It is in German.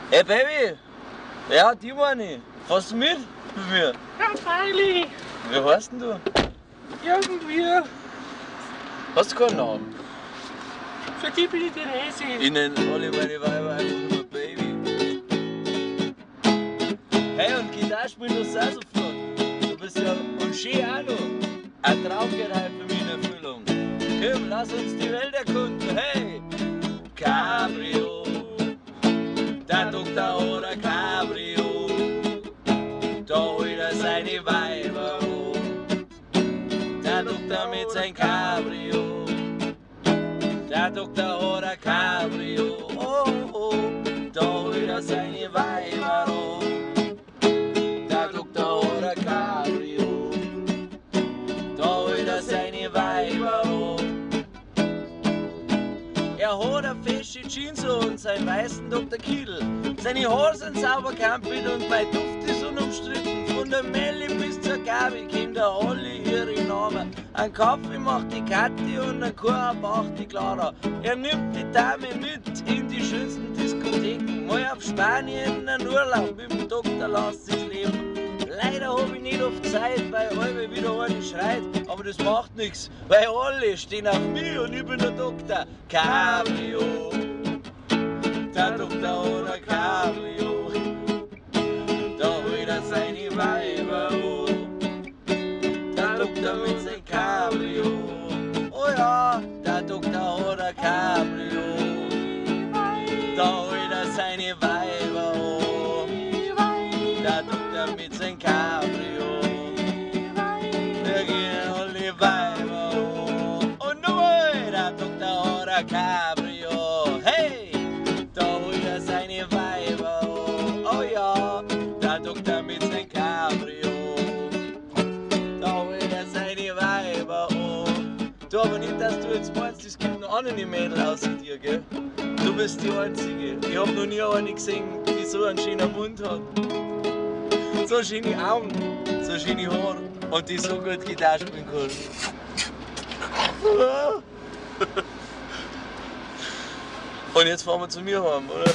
Hey Baby! Ja, die meine ich. Fährst du mit mir? Ja, freilich. Wie heißt denn du? Irgendwie. Hast du keinen Namen? Für die bin ich die Rese. Ich nenne alle meine Weiber einfach nur Baby. Hey, und Gitarre spielen du auch so flott. Du bist ja und schön auch noch. Ein Traum geht halt für mich in Erfüllung. Komm, lass uns die Welt erkunden. Hey! Cabrio, der Doktor oder Cabrio, da holt er seine Weiber an. Der Doktor mit sein Cabrio, der Doktor oder Cabrio, oh, oh, da holt er seine Weiber an. Der Doktor oder Cabrio, da holt er seine Weiber an. Er hat eine fesche Jeans und seinen weißen Dr. Kittel. Seine Haare sind sauber gekampelt und mein Duft ist unumstritten. Von der Melli bis zur Gabi kennt er alle ihre Namen. Ein Kaffee macht die Kathi und ein Korb macht die Clara. Er nimmt die Dame mit in die schönsten Diskotheken. Mal auf Spanien einen Urlaub mit dem Doktor lässt sich leben. Leider hab ich nicht oft Zeit, weil alle wieder eine schreit, aber das macht nichts, weil alle stehen auf mich und ich bin der Doktor Cabrio. Der Doktor oder Cabrio, da holt er seine Weiber an. Der Doktor mit sein Cabrio, oh ja, der Doktor oder Cabrio, da holt er seine Weiber an. Der Doktor mit sein Cabrio, da gehen alle Weiber an. Und nochmal, der Doktor oder Cabrio, hey, da holt er seine Weiber an. Oh ja, der Doktor mit sein Cabrio, da holt er seine Weiber an. Du, aber nicht, dass du jetzt meinst, es gibt noch andere Mädel außer dir, gell? Du bist die Einzige. Ich hab noch nie eine gesehen, die so einen schönen Mund hat. So schöne Augen, so schöne Haare und die so gut Gitarre spielen kann. Und jetzt fahren wir zu mir heim, oder?